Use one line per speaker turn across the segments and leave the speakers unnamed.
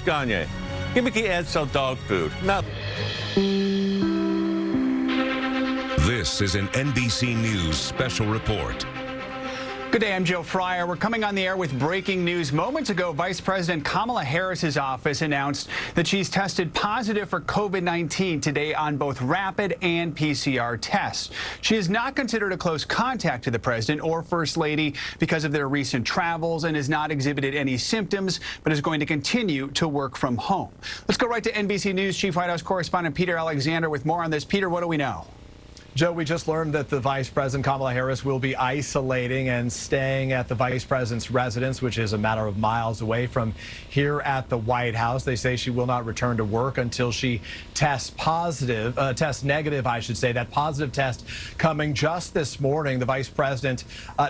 Gagne. Gimmicky ads sell dog food. Not.
This is an NBC News special report.
Good day, I'm Joe Fryer. We're coming on the air with breaking news. Moments ago, Vice President Kamala Harris's office announced that she's tested positive for COVID-19 today on both rapid and PCR tests. She is not considered a close contact to the president or First Lady because of their recent travels and has not exhibited any symptoms, but is going to continue to work from home. Let's go right to NBC News Chief White House correspondent Peter Alexander with more on this. Peter, what do we know?
Joe, we just learned that the Vice President, Kamala Harris, will be isolating and staying at the Vice President's residence, which is a matter of miles away from here at the White House. They say she will not return to work until she tests negative, I should say. That positive test coming just this morning. The Vice President,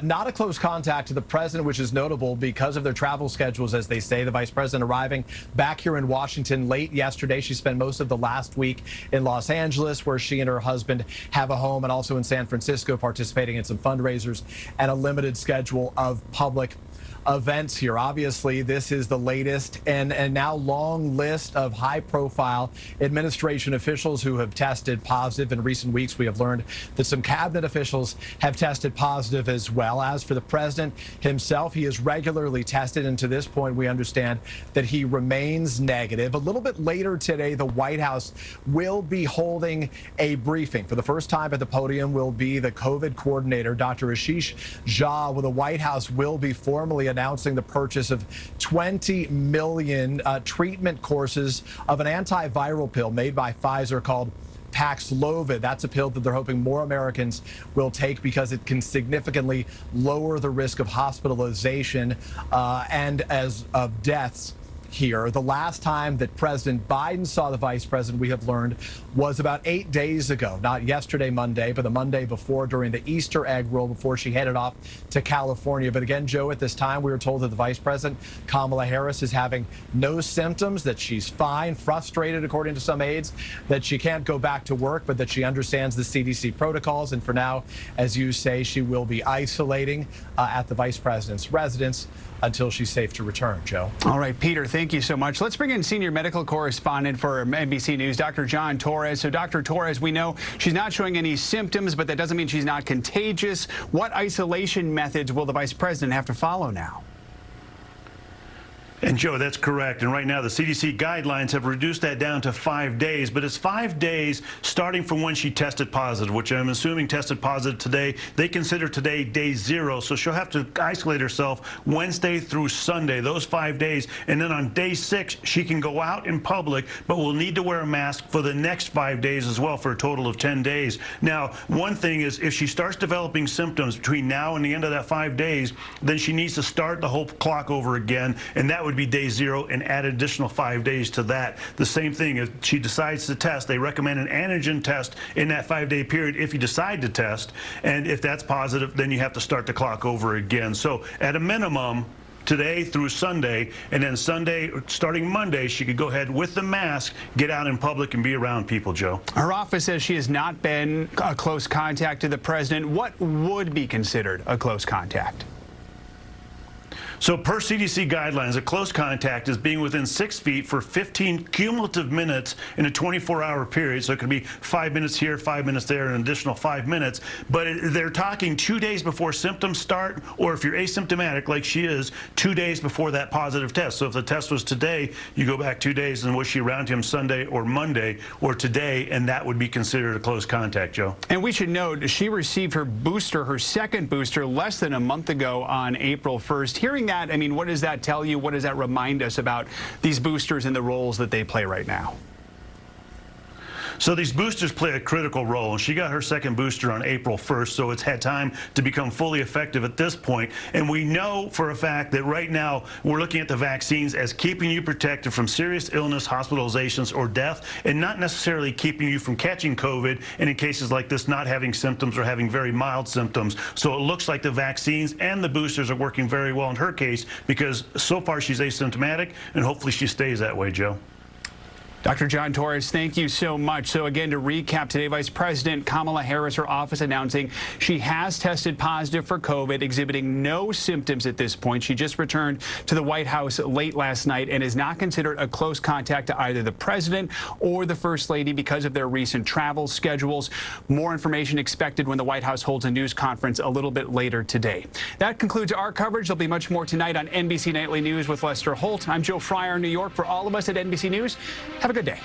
not a close contact to the President, which is notable because of their travel schedules, as they say. The Vice President arriving back here in Washington late yesterday. She spent most of the last week in Los Angeles, where she and her husband have a home, and also in San Francisco, participating in some fundraisers and a limited schedule of public events here. Obviously, this is the latest and now long list of high-profile administration officials who have tested positive. In recent weeks, we have learned that some cabinet officials have tested positive as well. As for the president himself, he is regularly tested, and to this point, we understand that he remains negative. A little bit later today, the White House will be holding a briefing. For the first time at the podium will be the COVID coordinator, Dr. Ashish Jha. Well, the White House will be formally announcing the purchase of 20 million treatment courses of an antiviral pill made by Pfizer called Paxlovid. That's a pill that they're hoping more Americans will take because it can significantly lower the risk of hospitalization and of deaths here. The last time that President Biden saw the Vice President, we have learned, was about 8 days ago. Not yesterday, Monday, but the Monday before, during the Easter egg roll, before she headed off to California. But again, Joe, at this time, we were told that the Vice President, Kamala Harris, is having no symptoms, that she's fine, frustrated, according to some aides, that she can't go back to work, but that she understands the CDC protocols. And for now, as you say, she will be isolating at the Vice President's residence until she's safe to return. Joe.
All right, Peter, thank you so much. Let's bring in senior medical correspondent for NBC News, Dr. John Torres. So, Dr. Torres, we know she's not showing any symptoms, but that doesn't mean she's not contagious. What isolation methods will the Vice President have to follow now?
And Joe, that's correct. And right now, the CDC guidelines have reduced that down to 5 days. But it's 5 days starting from when she tested positive, which I'm assuming tested positive today. They consider today day 0. So she'll have to isolate herself Wednesday through Sunday, those 5 days. And then on day 6, she can go out in public, but will need to wear a mask for the next 5 days as well, for a total of 10 days. Now, one thing is, if she starts developing symptoms between now and the end of that 5 days, then she needs to start the whole clock over again. And that would be day 0 and add an additional 5 days to that. The same thing, if she decides to test, they recommend an antigen test in that 5-day period if you decide to test. And if that's positive, then you have to start the clock over again. So at a minimum, today through Sunday, and then Sunday, starting Monday, she could go ahead with the mask, get out in public and be around people, Joe.
Her office says she has not been a close contact to the president. What would be considered a close contact?
So per CDC guidelines, a close contact is being within 6 feet for 15 cumulative minutes in a 24-hour period. So it could be 5 minutes here, 5 minutes there, an additional 5 minutes. But they're talking 2 days before symptoms start, or if you're asymptomatic, like she is, 2 days before that positive test. So if the test was today, you go back 2 days, and was she around him Sunday or Monday or today, and that would be considered a close contact, Joe.
And we should note, she received her booster, her second booster, less than a month ago on April 1st. Hearing that, I mean, what does that tell you? What does that remind us about these boosters and the roles that they play right now?
So these boosters play a critical role, and she got her second booster on April 1st, so it's had time to become fully effective at this point. And we know for a fact that right now we're looking at the vaccines as keeping you protected from serious illness, hospitalizations, or death, and not necessarily keeping you from catching COVID, and in cases like this, not having symptoms or having very mild symptoms. So it looks like the vaccines and the boosters are working very well in her case, because so far she's asymptomatic, and hopefully she stays that way, Joe.
Dr. John Torres, thank you so much. So again, to recap today, Vice President Kamala Harris, her office announcing she has tested positive for COVID, exhibiting no symptoms at this point. She just returned to the White House late last night and is not considered a close contact to either the president or the First Lady because of their recent travel schedules. More information expected when the White House holds a news conference a little bit later today. That concludes our coverage. There'll be much more tonight on NBC Nightly News with Lester Holt. I'm Joe Fryer in New York. For all of us at NBC News, have a good day.